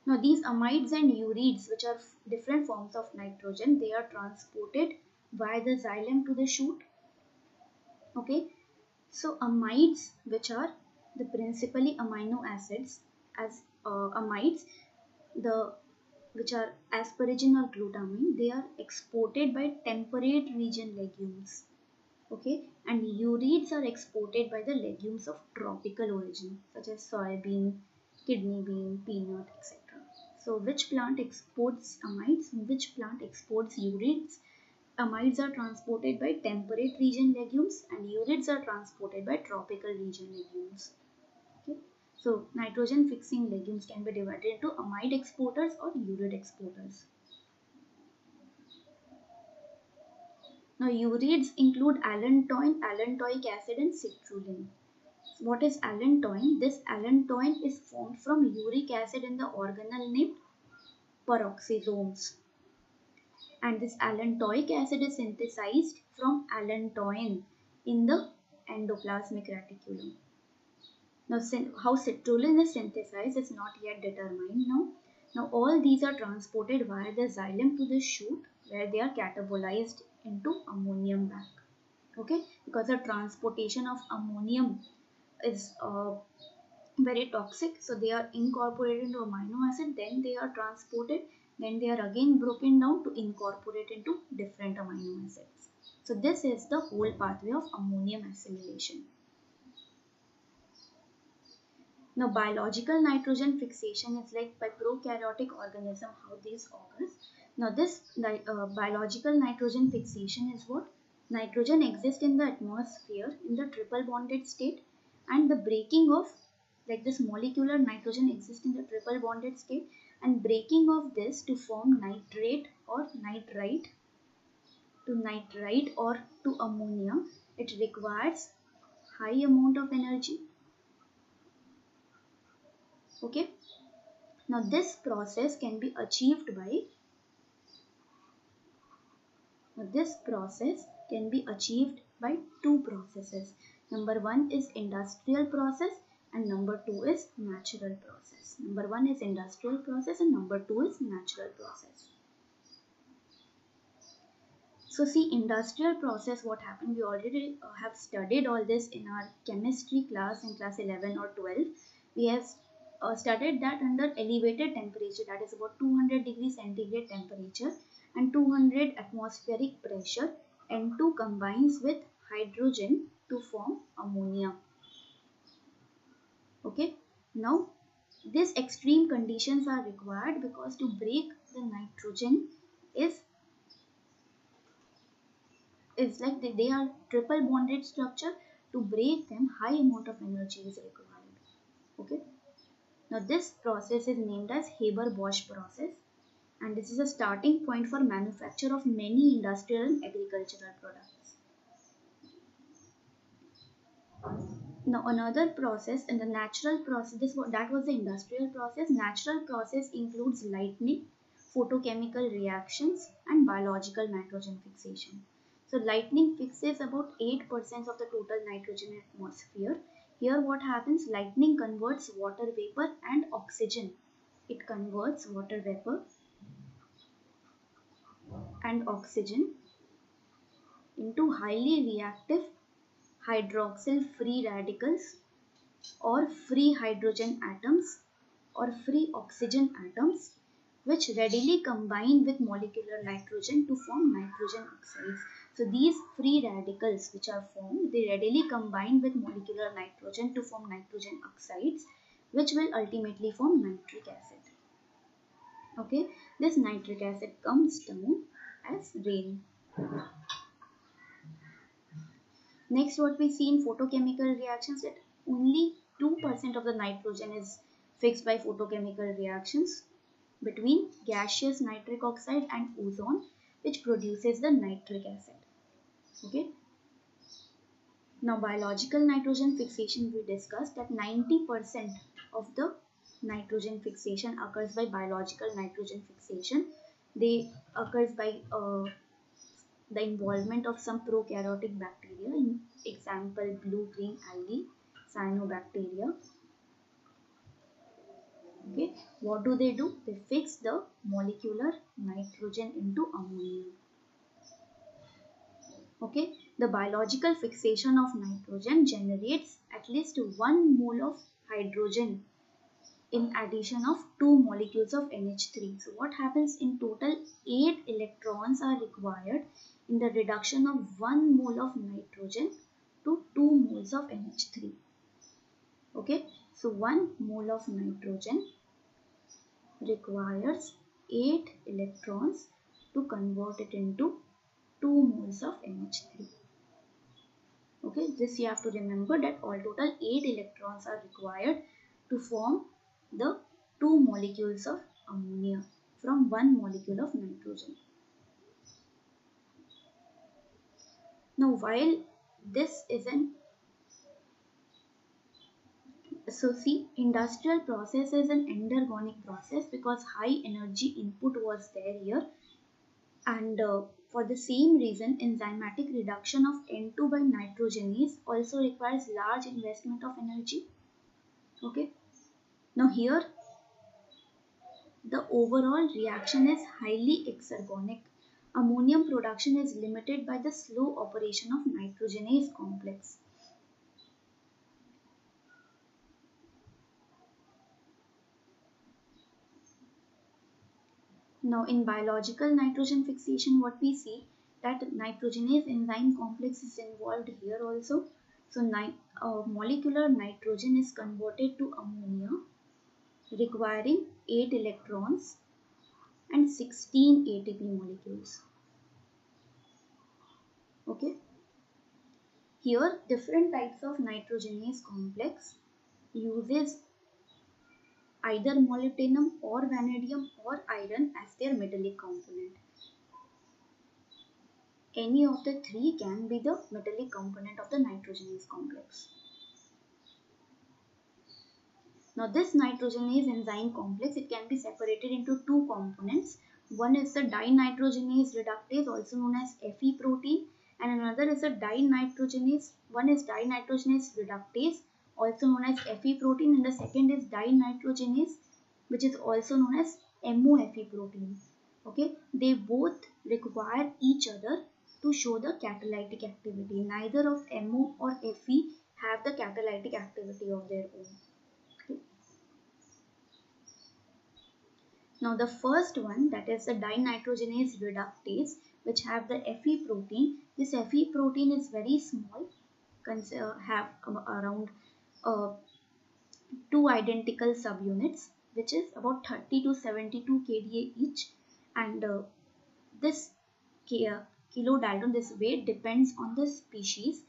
Now these amides and urides, which are different forms of nitrogen, they are transported via the xylem to the shoot. Okay, so amides, which are the principally amino acids, as amides, which are asparagine or glutamine, they are exported by temperate region legumes. Okay, and urides are exported by the legumes of tropical origin, such as soybean, kidney bean, peanut, etc. So which plant exports amides, which plant exports urides? Amides are transported by temperate region legumes and urides are transported by tropical region legumes. Okay. So nitrogen fixing legumes can be divided into amide exporters or uride exporters. Now urides include allantoin, allantoic acid and citrulline. What is allantoin? This allantoin is formed from uric acid in the organelle named peroxisomes. And this allantoic acid is synthesized from allantoin in the endoplasmic reticulum. Now how citrulline is synthesized is not yet determined now. Now all these are transported via the xylem to the shoot, where they are catabolized into ammonium back. Okay, because the transportation of ammonium is very toxic, so they are incorporated into amino acid, then they are transported, then they are again broken down to incorporate into different amino acids. So this is the whole pathway of ammonium assimilation. Now biological nitrogen fixation is like by prokaryotic organism how this occurs. Now this biological nitrogen fixation is what? Nitrogen exists in the atmosphere in the triple bonded state, and the breaking of, like this molecular nitrogen exists in the triple bonded state, and breaking of this to form nitrate or nitrite, to nitrite or to ammonia, it requires high amount of energy. Okay, now this process can be achieved by two processes. Number one is industrial process and number two is natural process. Number one is industrial process and number two is natural process. So see, industrial process, what happened, we already have studied all this in our chemistry class in class 11 or 12. We have studied that under elevated temperature, that is about 200 degrees centigrade temperature and 200 atmospheric pressure, N2 combines with hydrogen to form ammonia. Okay, now these extreme conditions are required because to break the nitrogen is like they are triple bonded structure. To break them, high amount of energy is required. Okay, now this process is named as Haber-Bosch process, and this is a starting point for manufacture of many industrial and agricultural products. Now another process in the natural process, that was the industrial process. Natural process includes lightning, photochemical reactions, and biological nitrogen fixation. So lightning fixes about 8% of the total nitrogen atmosphere. Here what happens, lightning converts water vapor and oxygen. It converts water vapor and oxygen into highly reactive hydroxyl free radicals or free hydrogen atoms or free oxygen atoms, which readily combine with molecular nitrogen to form nitrogen oxides. So these free radicals which are formed, they readily combine with molecular nitrogen to form nitrogen oxides, which will ultimately form nitric acid. Okay, this nitric acid comes down as rain. Next, what we see in photochemical reactions, that only 2% of the nitrogen is fixed by photochemical reactions between gaseous nitric oxide and ozone, which produces the nitric acid. Okay. Now, biological nitrogen fixation, we discussed that 90% of the nitrogen fixation occurs by biological nitrogen fixation. They occurs by the involvement of some prokaryotic bacteria, in example blue-green algae, cyanobacteria. Okay, what do? They fix the molecular nitrogen into ammonium. Okay, the biological fixation of nitrogen generates at least 1 mole of hydrogen in addition of 2 molecules of NH3. So what happens, in total 8 electrons are required in the reduction of 1 mole of nitrogen to 2 moles of NH3. Okay, so 1 mole of nitrogen requires 8 electrons to convert it into 2 moles of NH3. Okay, this you have to remember, that all total 8 electrons are required to form the 2 molecules of ammonia from 1 molecule of nitrogen. Now, while this is industrial process is an endergonic process because high energy input was there here, and for the same reason, enzymatic reduction of N2 by nitrogenase also requires large investment of energy. Okay. Now here, the overall reaction is highly exergonic. Ammonium production is limited by the slow operation of nitrogenase complex. Now in biological nitrogen fixation, what we see, that nitrogenase enzyme complex is involved here also. So molecular nitrogen is converted to ammonia requiring 8 electrons and 16 ATP molecules. Okay. Here different types of nitrogenase complex uses either molybdenum or vanadium or iron as their metallic component. Any of the three can be the metallic component of the nitrogenase complex. Now this nitrogenase enzyme complex, it can be separated into two components. One is the dinitrogenase reductase, also known as Fe protein, and another is a dinitrogenase. One is dinitrogenase reductase, also known as Fe protein, and the second is dinitrogenase, which is also known as MOFE protein. Okay, they both require each other to show the catalytic activity. Neither of MO or Fe have the catalytic activity of their own. Okay. Now the first one, that is the dinitrogenase reductase, which have the Fe protein. This Fe protein is very small, have around 2 identical subunits, which is about 30 to 72 kDa each, and this kilodalton, this weight depends on the species,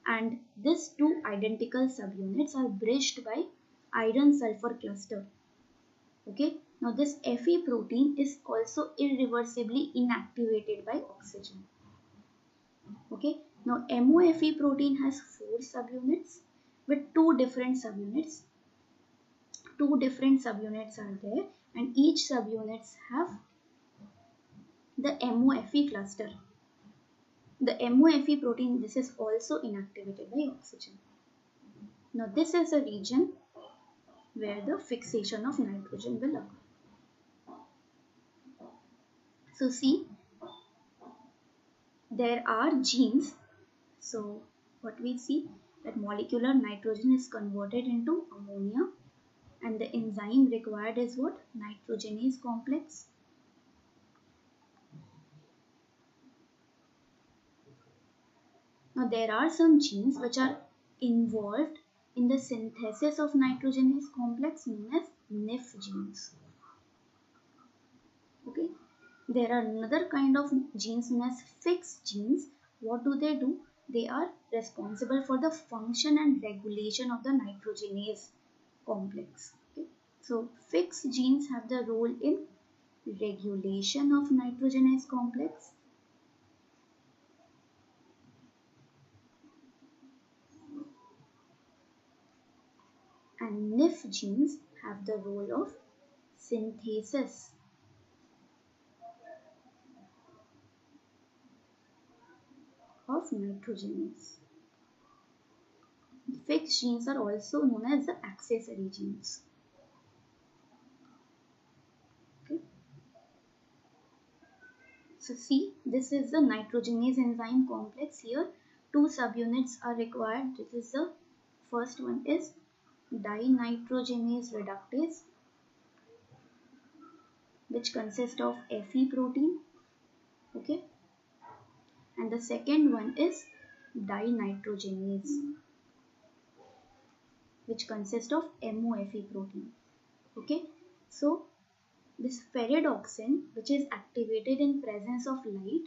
and these 2 identical subunits are bridged by iron sulfur cluster. Okay, now this Fe protein is also irreversibly inactivated by oxygen. Okay, now MOFE protein has 4 subunits with 2 different subunits. 2 different subunits are there, and each subunits have the MOFE cluster. The MOFE protein, this is also inactivated by oxygen. Now this is a region where the fixation of nitrogen will occur. So see, there are genes. So what we see, that molecular nitrogen is converted into ammonia, and the enzyme required is what? Nitrogenase complex. Now there are some genes which are involved in the synthesis of nitrogenase complex known as Nif genes. Okay. There are another kind of genes known as Fix genes. What do? They are responsible for the function and regulation of the nitrogenase complex. Okay. So Fix genes have the role in regulation of nitrogenase complex, and Nif genes have the role of synthesis of nitrogenase. Fixed genes are also known as the accessory genes. Okay. So see, this is the nitrogenase enzyme complex. Here two subunits are required. This is the first one is dinitrogenase reductase, which consists of Fe protein. Okay. And the second one is dinitrogenase, which consists of MOFE protein. Okay. So this ferredoxin, which is activated in presence of light,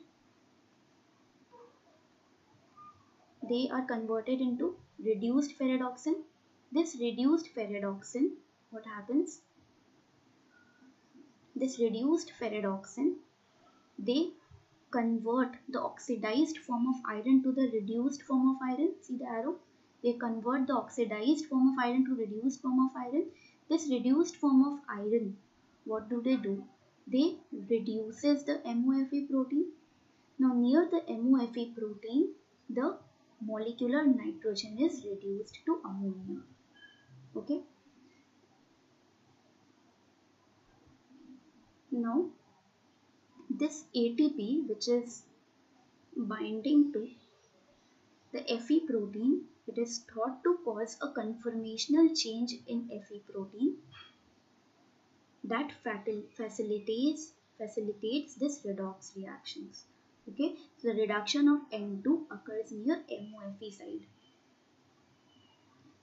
they are converted into reduced ferredoxin. This reduced ferredoxin, what happens? This reduced ferredoxin, they convert the oxidized form of iron to the reduced form of iron. See the arrow? They convert the oxidized form of iron to reduced form of iron. This reduced form of iron, what do? They reduces the MOFE protein. Now near the MOFE protein, the molecular nitrogen is reduced to ammonia. Okay. Now this ATP, which is binding to the Fe protein, it is thought to cause a conformational change in Fe protein that facilitates this redox reactions. Okay, so the reduction of N2 occurs near MOFE side.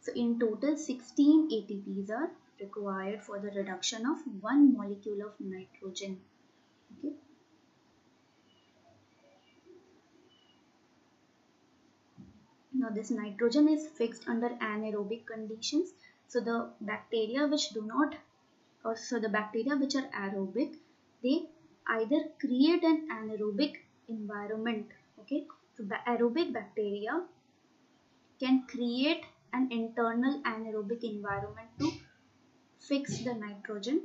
So in total 16 ATPs are required for the reduction of one molecule of nitrogen. Okay. Now this nitrogen is fixed under anaerobic conditions. So the bacteria which are aerobic, they either create an anaerobic environment. Okay, so aerobic bacteria can create an internal anaerobic environment to fix the nitrogen.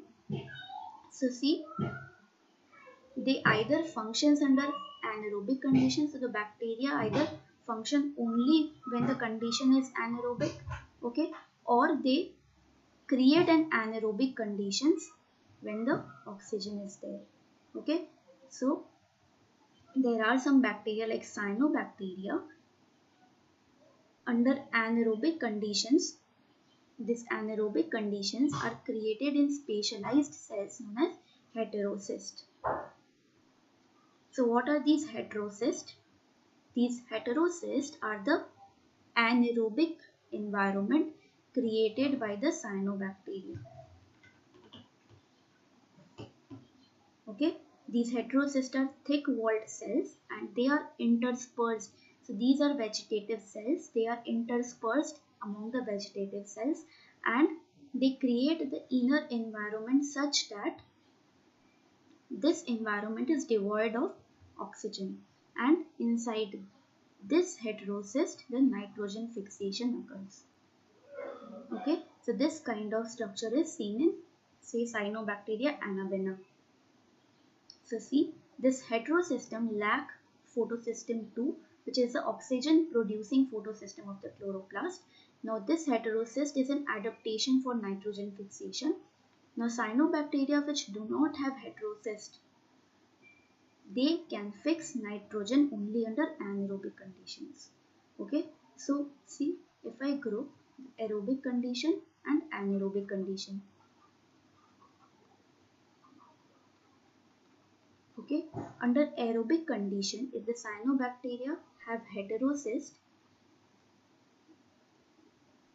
So see, they either functions under anaerobic conditions. So the bacteria either function only when the condition is anaerobic, okay, or they create an anaerobic conditions when the oxygen is there. Okay, so there are some bacteria like cyanobacteria under anaerobic conditions. These anaerobic conditions are created in specialized cells known as heterocysts. So what are these heterocysts? These heterocysts are the anaerobic environment created by the cyanobacteria. Okay, these heterocysts are thick-walled cells and they are interspersed. So these are vegetative cells. They are interspersed among the vegetative cells and they create the inner environment such that this environment is devoid of oxygen, and inside this heterocyst the nitrogen fixation occurs. Okay, so this kind of structure is seen in, say, Cyanobacteria anabena. So see, This heterosystem lack photosystem 2, which is the oxygen producing photosystem of the chloroplast. Now this heterocyst is an adaptation for nitrogen fixation. Now cyanobacteria which do not have heterocyst, they can fix nitrogen only under anaerobic conditions. Okay, so see, if I grow aerobic condition and anaerobic condition. Okay, under aerobic condition, if the cyanobacteria have heterocyst,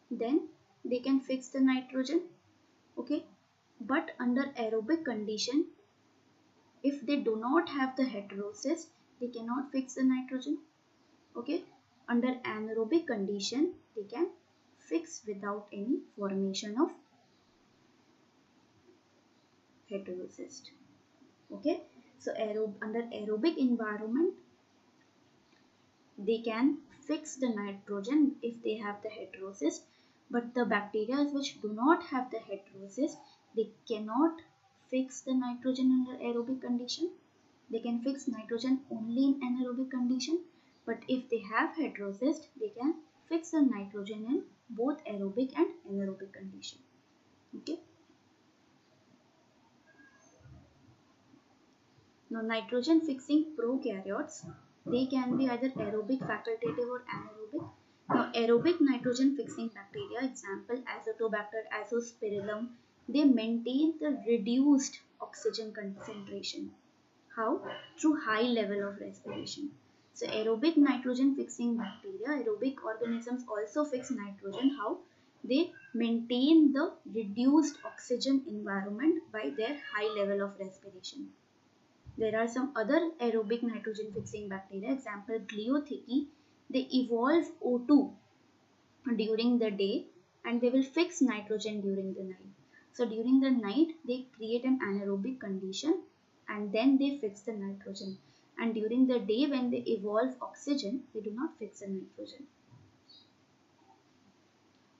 then they can fix the nitrogen. Okay, but under aerobic condition, if they do not have the heterocyst, they cannot fix the nitrogen. Okay, under anaerobic condition, they can fix without any formation of heterocyst. Okay, so under aerobic environment, they can fix the nitrogen if they have the heterocyst, but the bacteria which do not have the heterocyst, they cannot fix the nitrogen under aerobic condition. They can fix nitrogen only in anaerobic condition, but if they have heterocyst, they can fix the nitrogen in both aerobic and anaerobic condition. Okay. Now nitrogen fixing prokaryotes, they can be either aerobic, facultative or anaerobic. Now aerobic nitrogen fixing bacteria, example Azotobacter, Azospirillum, they maintain the reduced oxygen concentration. How? Through high level of respiration. So aerobic nitrogen fixing bacteria, aerobic organisms also fix nitrogen. How? They maintain the reduced oxygen environment by their high level of respiration. There are some other aerobic nitrogen fixing bacteria, example Gliothecae. They evolve O2 during the day and they will fix nitrogen during the night. So during the night they create an anaerobic condition and then they fix the nitrogen. And during the day when they evolve oxygen, they do not fix the nitrogen.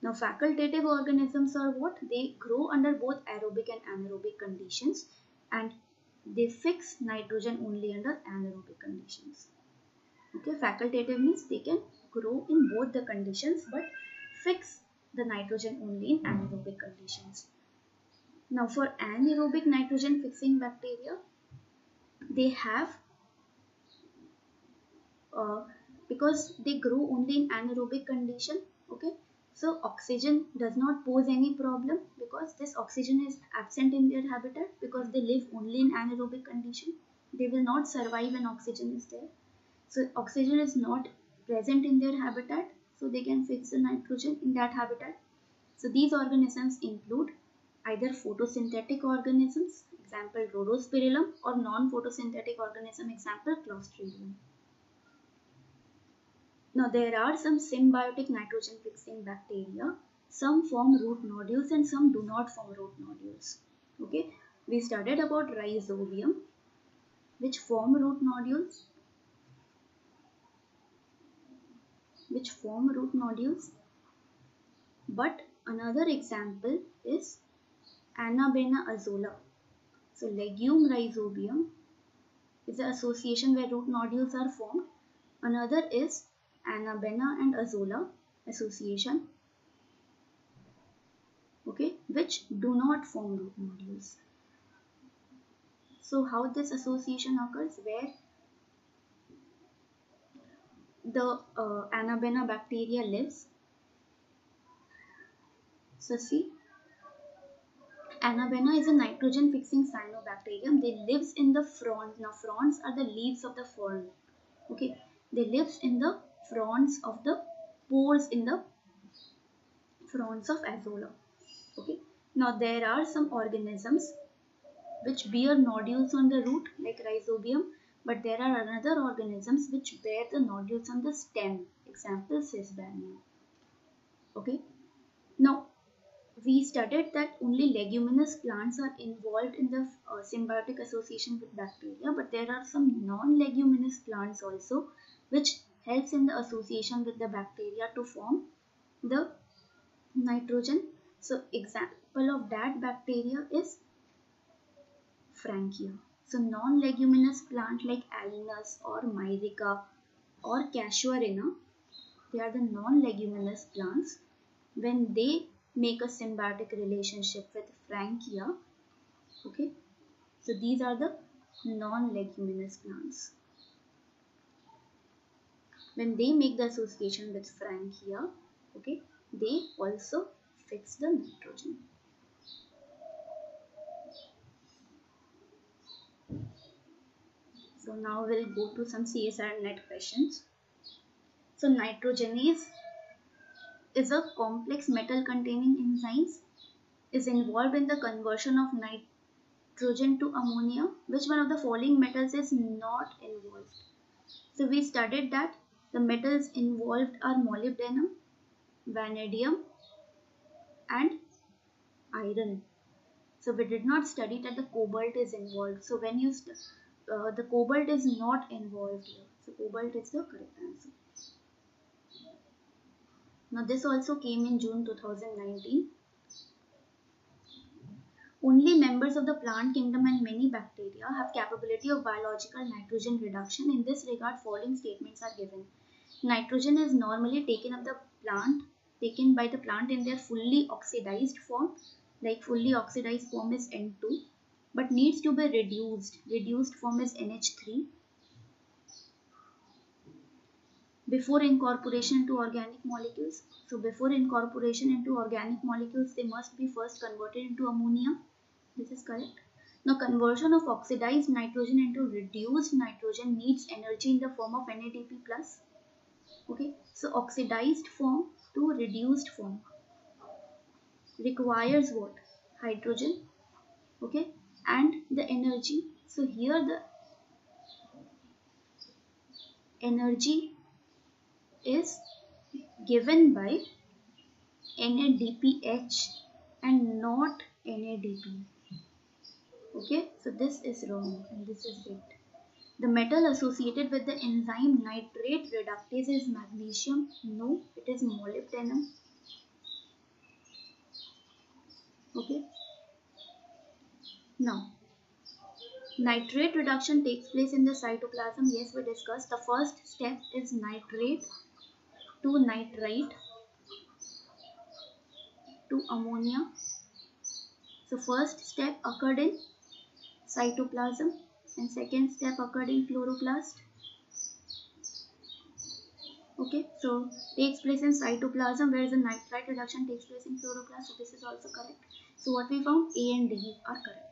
Now facultative organisms are what? They grow under both aerobic and anaerobic conditions and they fix nitrogen only under anaerobic conditions. Okay, facultative means they can grow in both the conditions but fix the nitrogen only in anaerobic conditions. Now for anaerobic nitrogen fixing bacteria, they have because they grow only in anaerobic condition. Okay, so oxygen does not pose any problem because this oxygen is absent in their habitat because they live only in anaerobic condition. They will not survive when oxygen is there. So oxygen is not present in their habitat, so they can fix the nitrogen in that habitat. So these organisms include either photosynthetic organisms, example Rhodospirillum, or non-photosynthetic organism, example Clostridium. Now there are some symbiotic nitrogen fixing bacteria. Some form root nodules and some do not form root nodules. Okay, we studied about Rhizobium, which form root nodules. But another example is Annabena azola. So legume Rhizobium is an association where root nodules are formed. Another is Annabena and azola association, okay, which do not form root nodules. So how this association occurs? Where the Annabena bacteria lives. So see, Annabena is a nitrogen fixing cyanobacterium. They lives in the fronds. Now fronds are the leaves of the fern. Okay, they lives in the fronds of the pores in the fronds of azola. Okay, now there are some organisms which bear nodules on the root like Rhizobium, but there are another organisms which bear the nodules on the stem, example Sesbania. Okay, now we studied that only leguminous plants are involved in the symbiotic association with bacteria, but there are some non-leguminous plants also which helps in the association with the bacteria to form the nitrogen. So example of that bacteria is Frankia. So non-leguminous plant like Alnus or Myrica or Casuarina, they are the non-leguminous plants. When they make a symbiotic relationship with Frankia, okay, so these are the non-leguminous plants. When they make the association with Frankia, okay, they also fix the nitrogen. So now we'll go to some CSIR NET questions. So nitrogenase is a complex metal containing enzymes, is involved in the conversion of nitrogen to ammonia. Which one of the following metals is not involved? So we studied that the metals involved are molybdenum, vanadium and iron. So we did not study that the cobalt is involved. So when you the cobalt is not involved here. So cobalt is the correct answer. Now this also came in June 2019. Only members of the plant kingdom and many bacteria have capability of biological nitrogen reduction. In this regard, following statements are given. Nitrogen is normally taken by the plant in their fully oxidized form, like fully oxidized form is N2, but needs to be reduced. Reduced form is NH3. Before incorporation into organic molecules. So before incorporation into organic molecules, they must be first converted into ammonia. This is correct. Now conversion of oxidized nitrogen into reduced nitrogen needs energy in the form of NADP+. Okay, so oxidized form to reduced form requires what? Hydrogen. Okay, and the energy. So here the energy is given by NADPH and not NADP. Okay, so this is wrong and this is right. The metal associated with the enzyme nitrate reductase is magnesium. No, it is molybdenum. Okay. Now, nitrate reduction takes place in the cytoplasm. Yes, we discussed. The first step is nitrate to nitrite to ammonia. So first step occurred in cytoplasm and second step occurred in chloroplast. Okay, so takes place in cytoplasm, whereas the nitrite reduction takes place in chloroplast. So this is also correct. So what we found, A and D are correct.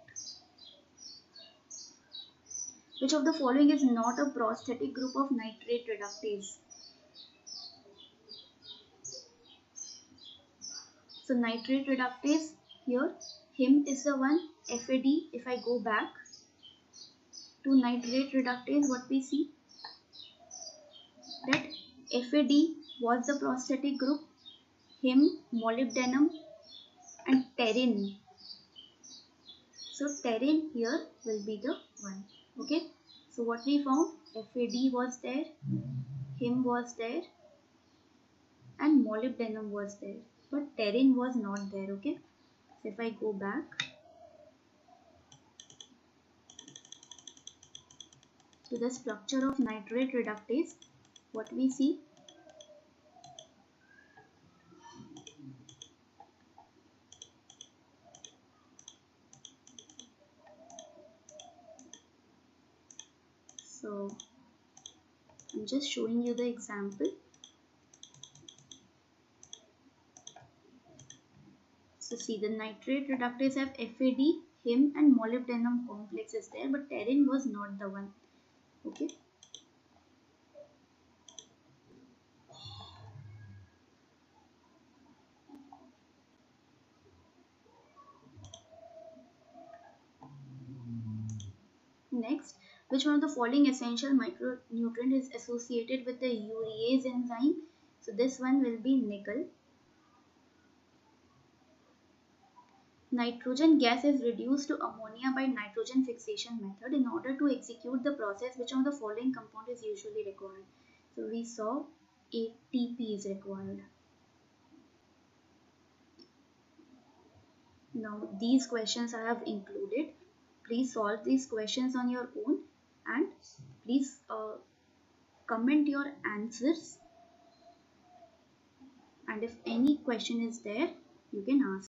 Which of the following is not a prosthetic group of nitrate reductase? So nitrate reductase here, him is the one. FAD, if I go back to nitrate reductase, what we see that FAD was the prosthetic group, him, molybdenum and pterin. So pterin here will be the one. Okay, so what we found, FAD was there, him was there and molybdenum was there, but pterin was not there. Okay, so if I go back to the structure of nitrate reductase, what we see, so I'm just showing you the example. So see, the nitrate reductase have FAD, him and molybdenum complex is there, but pterin was not the one. Okay. Next, which one of the following essential micronutrient is associated with the urease enzyme? So this one will be nickel. Nitrogen gas is reduced to ammonia by nitrogen fixation method. In order to execute the process, which one of the following compound is usually required? So we saw ATP is required. Now these questions I have included Please solve these questions on your own, and please comment your answers, and if any question is there, you can ask.